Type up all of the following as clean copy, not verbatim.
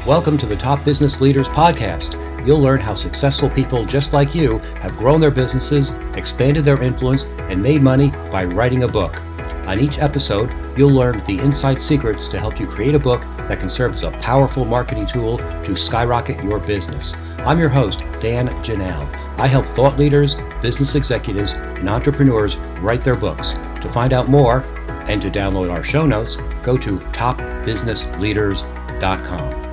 Welcome to the Top Business Leaders Podcast. You'll learn how successful people just like you have grown their businesses, expanded their influence, and made money by writing a book. On each episode, you'll learn the inside secrets to help you create a book that can serve as a powerful marketing tool to skyrocket your business. I'm your host, Dan Janal. I help thought leaders, business executives, and entrepreneurs write their books. To find out more and to download our show notes, go to topbusinessleaders.com.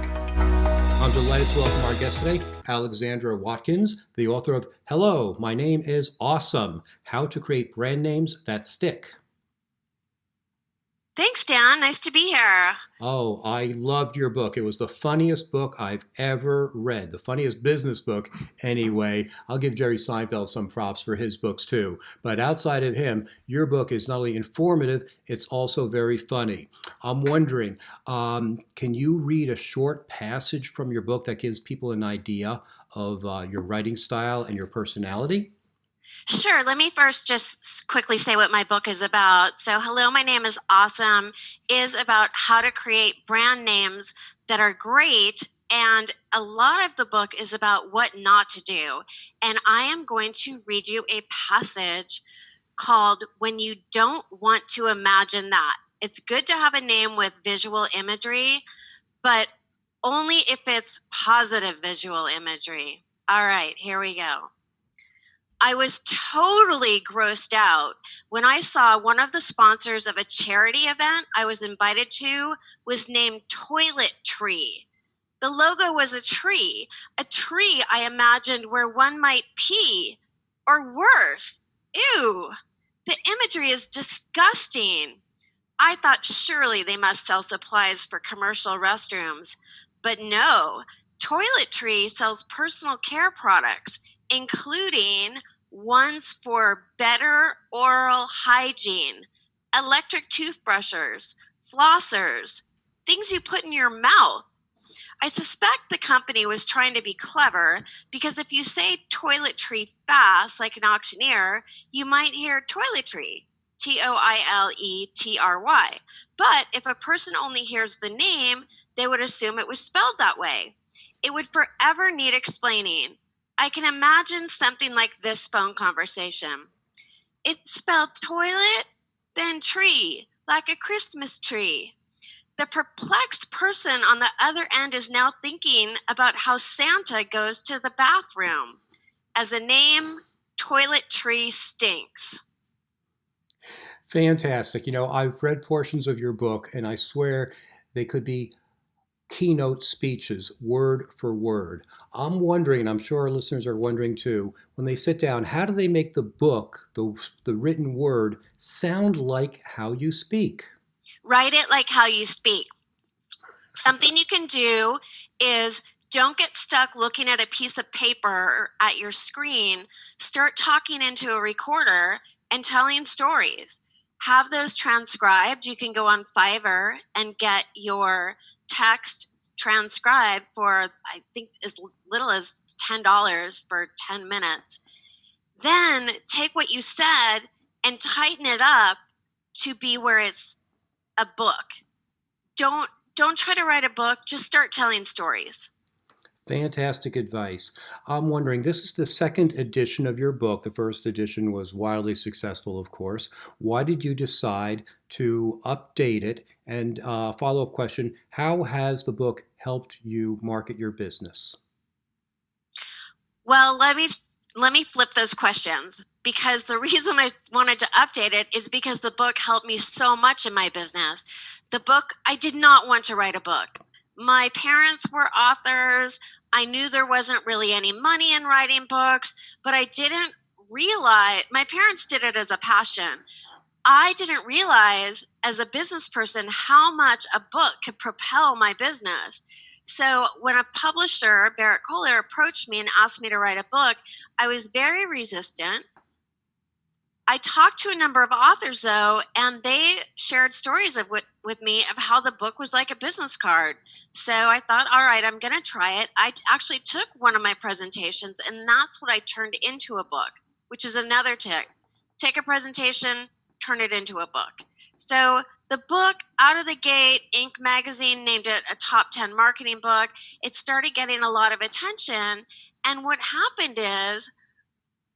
I'm delighted to welcome our guest today, Alexandra Watkins, the author of Hello, My Name is Awesome, How to Create Brand Names That Stick. Thanks, Dan. Nice to be here. Oh, I loved your book. It was the funniest book I've ever read, the funniest business book anyway. I'll give Jerry Seinfeld some props for his books too. But outside of him, your book is not only informative, it's also very funny. I'm wondering, can you read a short passage from your book that gives people an idea of your writing style and your personality? Sure. Let me first just quickly say what my book is about. So, Hello, My Name is Awesome is about how to create brand names that are great. And a lot of the book is about what not to do. And I am going to read you a passage called When You Don't Want to Imagine That. It's good to have a name with visual imagery, but only if it's positive visual imagery. All right, here we go. I was totally grossed out when I saw one of the sponsors of a charity event I was invited to was named Toilet Tree. The logo was a tree I imagined where one might pee, or worse. Ew, the imagery is disgusting. I thought surely they must sell supplies for commercial restrooms, but no, Toilet Tree sells personal care products, including ones for better oral hygiene, electric toothbrushes, flossers, things you put in your mouth. I suspect the company was trying to be clever because if you say toiletry fast like an auctioneer, you might hear toiletry, Toiletry. But if a person only hears the name, they would assume it was spelled that way. It would forever need explaining. I can imagine something like this phone conversation. It's spelled toilet, then tree, like a Christmas tree. The perplexed person on the other end is now thinking about how Santa goes to the bathroom. As a name, Toilet Tree stinks. Fantastic. I've read portions of your book, and I swear they could be keynote speeches, word for word. I'm wondering, and I'm sure our listeners are wondering too, when they sit down, how do they make the book, the written word, sound like how you speak? Write it like how you speak. Something you can do is don't get stuck looking at a piece of paper at your screen. Start talking into a recorder and telling stories. Have those transcribed. You can go on Fiverr and get your text transcribed for, I think, as little as $10 for 10 minutes. Then take what you said and tighten it up to be where it's a book. Don't try to write a book. Just start telling stories. Fantastic advice. I'm wondering, this is the second edition of your book. The first edition was wildly successful, of course. Why did you decide to update it? And follow-up question, how has the book helped you market your business? Well, let me flip those questions, because the reason I wanted to update it is because the book helped me so much in my business. The book, I did not want to write a book. My parents were authors. I knew there wasn't really any money in writing books, but I didn't realize, my parents did it as a passion. I didn't realize as a business person how much a book could propel my business. So when a publisher, Barrett Kohler, approached me and asked me to write a book, I was very resistant. I talked to a number of authors, though, and they shared stories with me of how the book was like a business card. So I thought, all right, I'm going to try it. I actually took one of my presentations, and that's what I turned into a book, which is another tip. Take a presentation, turn it into a book. So the the book, out of the gate, Inc. magazine named it a top 10 marketing book. It started getting a lot of attention. And what happened is,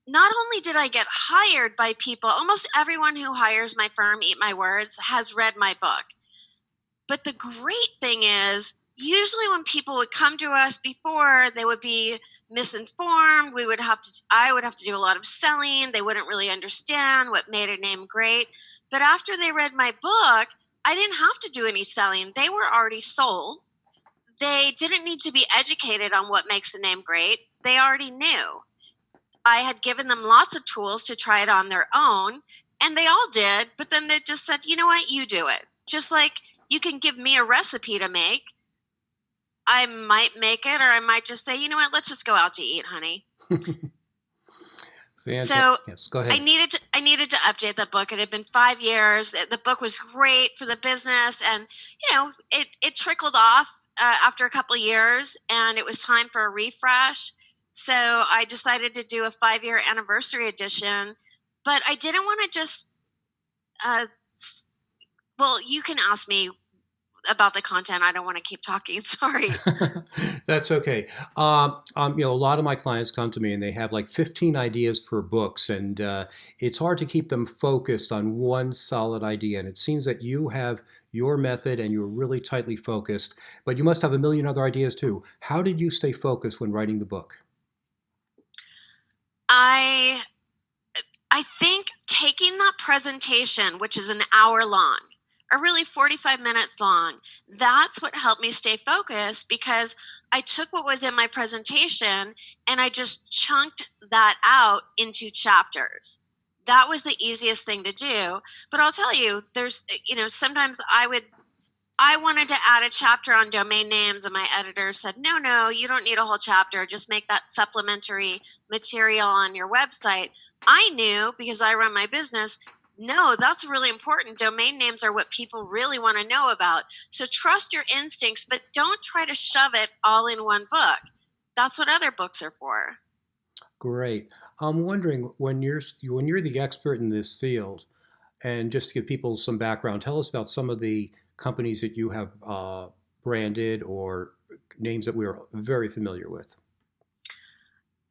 not only did I get hired by people, almost everyone who hires my firm, Eat My Words, has read my book. But the great thing is, usually when people would come to us before, they would be misinformed. I would have to do a lot of selling. They wouldn't really understand what made a name great. But after they read my book, I didn't have to do any selling. They were already sold. They didn't need to be educated on what makes a name great. They already knew. I had given them lots of tools to try it on their own, and they all did. But then they just said, you know what, you do it. Just like you can give me a recipe to make. I might make it, or I might just say, you know what, let's just go out to eat, honey. So yes, go ahead. I needed to update the book. It had been 5 years. The book was great for the business, and it trickled off after a couple of years, and it was time for a refresh. So I decided to do a 5-year anniversary edition, but I didn't want to just. Well, you can ask me about the content. I don't want to keep talking. Sorry. That's okay. A lot of my clients come to me and they have like 15 ideas for books, and it's hard to keep them focused on one solid idea. And it seems that you have your method and you're really tightly focused, but you must have a million other ideas too. How did you stay focused when writing the book? I think taking that presentation, which is an hour long, or really 45 minutes long, that's what helped me stay focused, because I took what was in my presentation and I just chunked that out into chapters. That was the easiest thing to do. But I'll tell you, there's, sometimes I wanted to add a chapter on domain names, and my editor said, no, you don't need a whole chapter. Just make that supplementary material on your website. I knew, because I run my business, no, that's really important. Domain names are what people really want to know about. So trust your instincts, but don't try to shove it all in one book. That's what other books are for. Great. I'm wondering, when you're the expert in this field, and just to give people some background, tell us about some of the companies that you have branded, or names that we are very familiar with.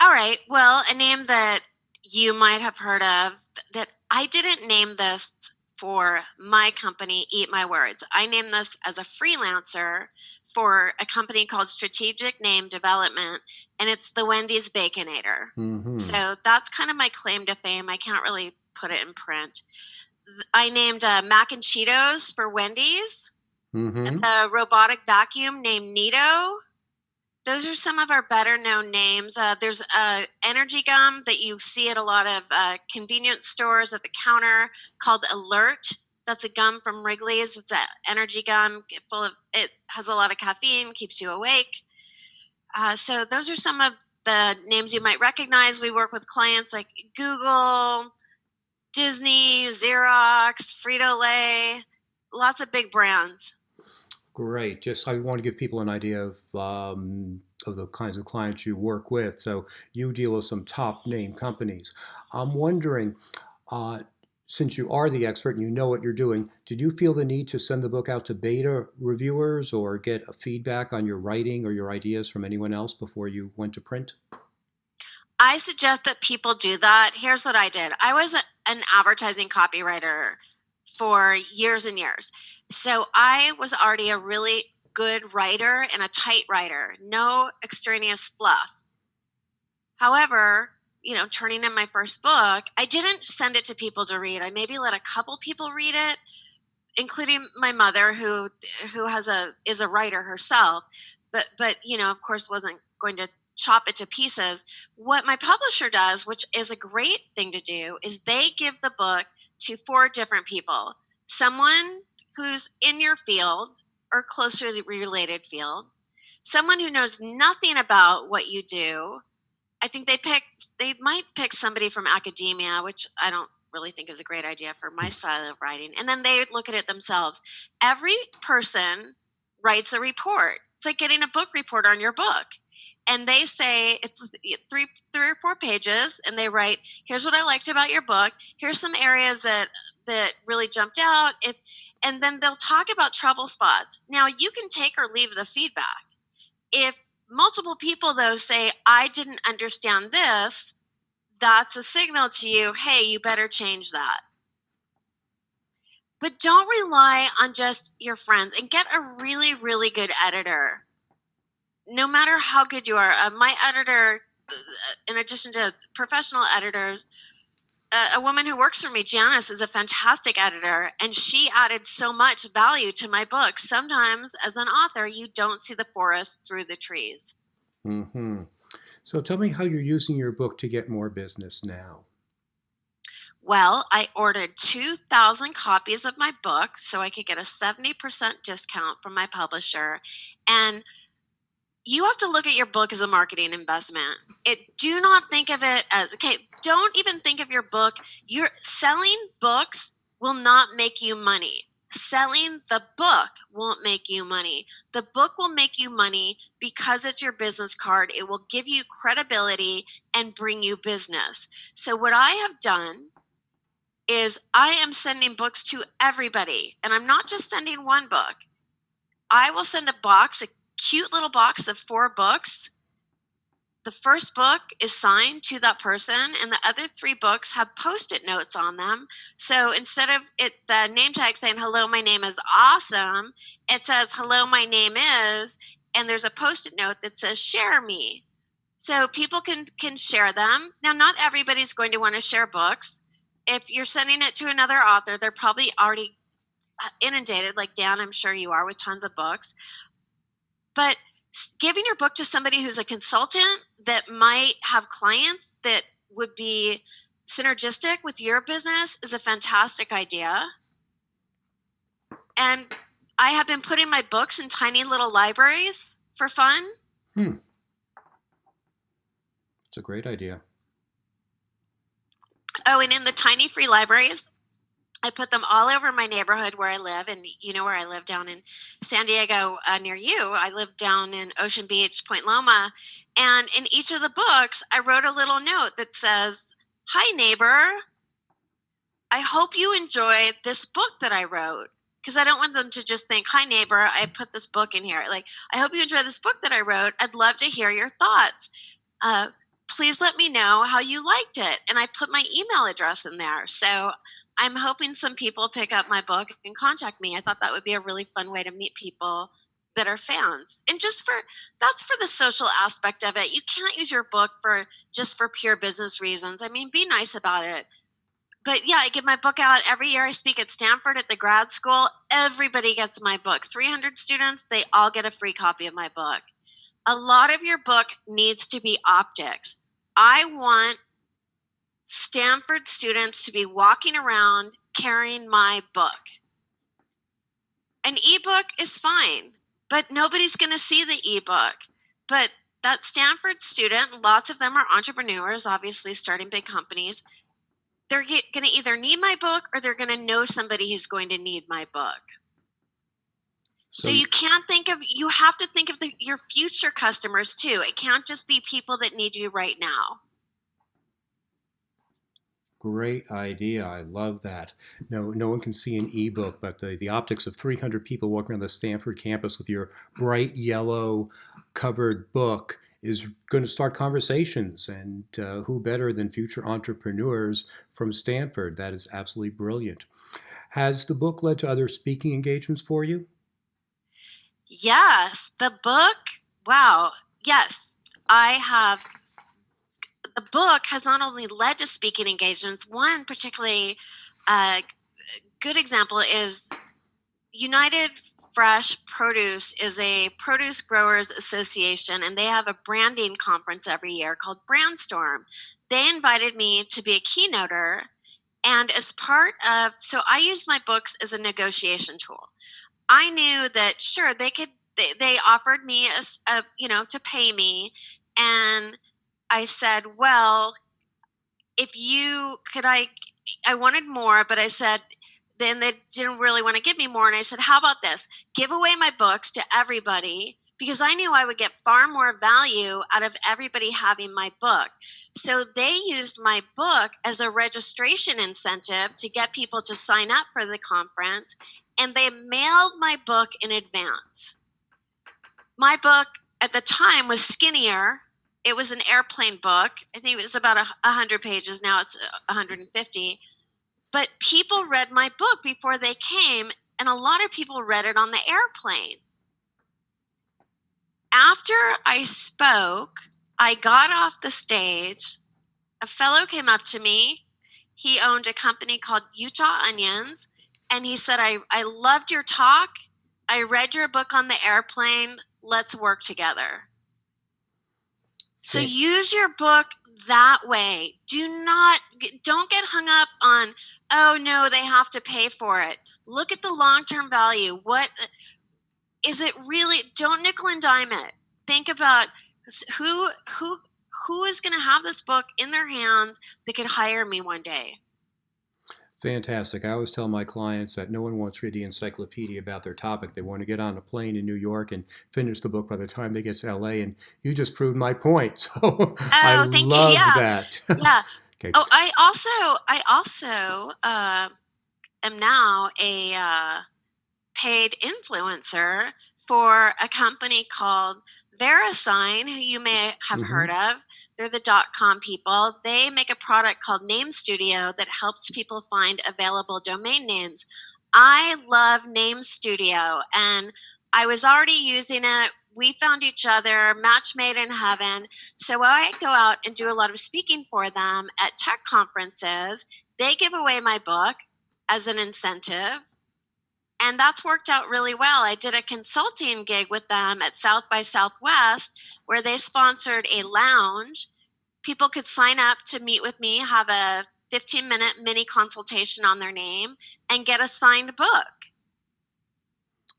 All right. Well, a name that you might have heard of, that I didn't name this for my company, Eat My Words. I named this as a freelancer for a company called Strategic Name Development, and it's the Wendy's Baconator. Mm-hmm. So that's kind of my claim to fame. I can't really put it in print. I named Mac and Cheetos for Wendy's. Mm-hmm. The robotic vacuum named Nito. Those are some of our better known names. There's energy gum that you see at a lot of convenience stores at the counter called Alert. That's a gum from Wrigley's. It's an energy gum it has a lot of caffeine, keeps you awake. So those are some of the names you might recognize. We work with clients like Google, Disney, Xerox, Frito-Lay, lots of big brands. Great. Just, I want to give people an idea of the kinds of clients you work with. So you deal with some top name companies. I'm wondering, since you are the expert and you know what you're doing, did you feel the need to send the book out to beta reviewers or get a feedback on your writing or your ideas from anyone else before you went to print? I suggest that people do that. Here's what I did. I was an advertising copywriter for years and years. So I was already a really good writer and a tight writer, no extraneous fluff. However, turning in my first book, I didn't send it to people to read. I maybe let a couple people read it, including my mother, who is a writer herself, but of course wasn't going to chop it to pieces. What my publisher does, which is a great thing to do, is they give the book to 4 different people. Someone who's in your field or closely related field, someone who knows nothing about what you do. I think they might pick somebody from academia, which I don't really think is a great idea for my style of writing. And then they look at it themselves. Every person writes a report. It's like getting a book report on your book. And they say it's three or four pages, and they write, here's what I liked about your book. Here's some areas that really jumped out. And then they'll talk about trouble spots. Now, you can take or leave the feedback. If multiple people, though, say, I didn't understand this, that's a signal to you, hey, you better change that. But don't rely on just your friends, and get a really, really good editor. No matter how good you are, my editor, in addition to professional editors, a woman who works for me, Janice, is a fantastic editor, and she added so much value to my book. Sometimes, as an author, you don't see the forest through the trees. Mm-hmm. So tell me how you're using your book to get more business now. Well, I ordered 2,000 copies of my book so I could get a 70% discount from my publisher. And you have to look at your book as a marketing investment. Do not think of it as, don't even think of your book. You're selling books will not make you money. Selling the book won't make you money. The book will make you money because it's your business card. It will give you credibility and bring you business. So what I have done is I am sending books to everybody. And I'm not just sending one book. I will send a cute little box of 4 books. The first book is signed to that person, and the other 3 books have Post-it notes on them. So instead of the name tag saying, hello, my name is awesome, it says, hello, my name is, and there's a Post-it note that says, share me. So people can share them. Now, not everybody's going to want to share books. If you're sending it to another author, they're probably already inundated, like Dan, I'm sure you are, with tons of books. But giving your book to somebody who's a consultant that might have clients that would be synergistic with your business is a fantastic idea. And I have been putting my books in tiny little libraries for fun. It's a great idea. Oh, and in the tiny free libraries, I put them all over my neighborhood where I live. And you know where I live, down in San Diego, near you. I live down in Ocean Beach, Point Loma. And in each of the books, I wrote a little note that says, hi, neighbor. I hope you enjoy this book that I wrote. Because I don't want them to just think, hi, neighbor, I put this book in here. Like, I hope you enjoy this book that I wrote. I'd love to hear your thoughts. Please let me know how you liked it. And I put my email address in there. So I'm hoping some people pick up my book and contact me. I thought that would be a really fun way to meet people that are fans. And that's for the social aspect of it. You can't use your book just for pure business reasons. I mean, be nice about it. But yeah, I give my book out every year. I speak at Stanford at the grad school. Everybody gets my book. 300 students, they all get a free copy of my book. A lot of your book needs to be optics. I want Stanford students to be walking around carrying my book. An ebook is fine, but nobody's going to see the ebook. But that Stanford student, lots of them are entrepreneurs, obviously starting big companies. They're going to either need my book or they're going to know somebody who's going to need my book. So you have to think of your future customers too. It can't just be people that need you right now. Great idea. I love that. No one can see an ebook, but the optics of 300 people walking around the Stanford campus with your bright yellow covered book is going to start conversations. And who better than future entrepreneurs from Stanford? That is absolutely brilliant. Has the book led to other speaking engagements for you? Yes, the book. Wow. Yes, I have. The book has not only led to speaking engagements. One particularly good example is United Fresh Produce is a produce growers association, and they have a branding conference every year called Brandstorm. They invited me to be a keynoter, and as part of, so I use my books as a negotiation tool. I knew that sure they offered me to pay me, and I said, well, I wanted more, but I said, then they didn't really want to give me more. And I said, how about this? Give away my books to everybody because I knew I would get far more value out of everybody having my book. So they used my book as a registration incentive to get people to sign up for the conference, and they mailed my book in advance. My book at the time was skinnier. It was an airplane book. I think it was about 100 pages. Now it's 150. But people read my book before they came, and a lot of people read it on the airplane. After I spoke, I got off the stage. A fellow came up to me. He owned a company called Utah Onions, and he said, I loved your talk. I read your book on the airplane. Let's work together. So use your book that way. Don't get hung up on, oh no, they have to pay for it. Look at the long-term value. What is it really? Don't nickel and dime it. Think about who is going to have this book in their hands that could hire me one day. Fantastic. I always tell my clients that no one wants to read the encyclopedia about their topic. They want to get on a plane in New York and finish the book by the time they get to LA. And you just proved my point. So I love that. Yeah. Okay. Oh, I also am now a paid influencer for a company called VeriSign, who you may have heard of. They're the .com people. They make a product called Name Studio that helps people find available domain names. I love Name Studio, and I was already using it. We found each other, match made in heaven. So I go out and do a lot of speaking for them at tech conferences. They give away my book as an incentive. And that's worked out really well. I did a consulting gig with them at South by Southwest where they sponsored a lounge. People could sign up to meet with me, have a 15-minute mini consultation on their name, and get a signed book.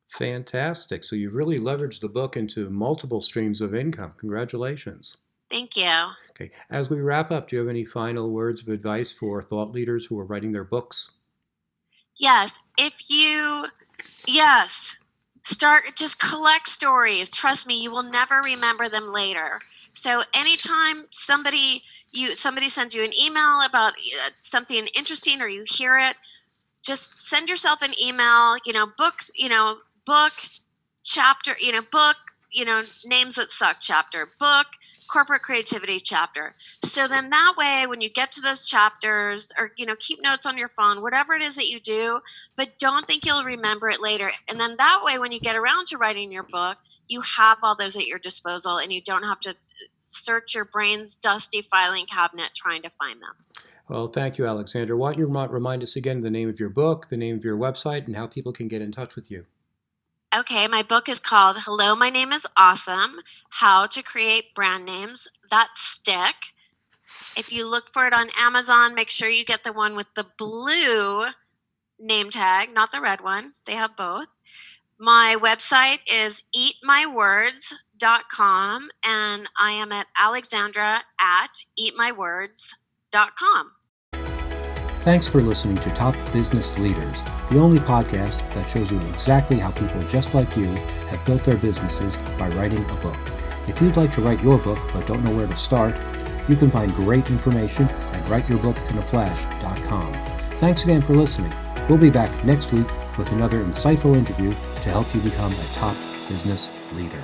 Fantastic. So you've really leveraged the book into multiple streams of income. Congratulations. Thank you. Okay. As we wrap up, do you have any final words of advice for thought leaders who are writing their books? Yes. Just collect stories. Trust me, you will never remember them later. So anytime somebody sends you an email about something interesting, or you hear it, just send yourself an email, book chapter, book, names that suck chapter, book, corporate creativity chapter. So then that way, when you get to those chapters, or, keep notes on your phone, whatever it is that you do, but don't think you'll remember it later. And then that way, when you get around to writing your book, you have all those at your disposal, and you don't have to search your brain's dusty filing cabinet trying to find them. Well, thank you, Alexandra. Why don't you remind us again the name of your book, the name of your website, and how people can get in touch with you? Okay, my book is called Hello, My Name is Awesome, How to Create Brand Names That Stick. If you look for it on Amazon, make sure you get the one with the blue name tag, not the red one. They have both. My website is eatmywords.com, and I am at Alexandra at eatmywords.com. Thanks for listening to Top Business Leaders, the only podcast that shows you exactly how people just like you have built their businesses by writing a book. If you'd like to write your book but don't know where to start, you can find great information at writeyourbookinaflash.com. Thanks again for listening. We'll be back next week with another insightful interview to help you become a top business leader.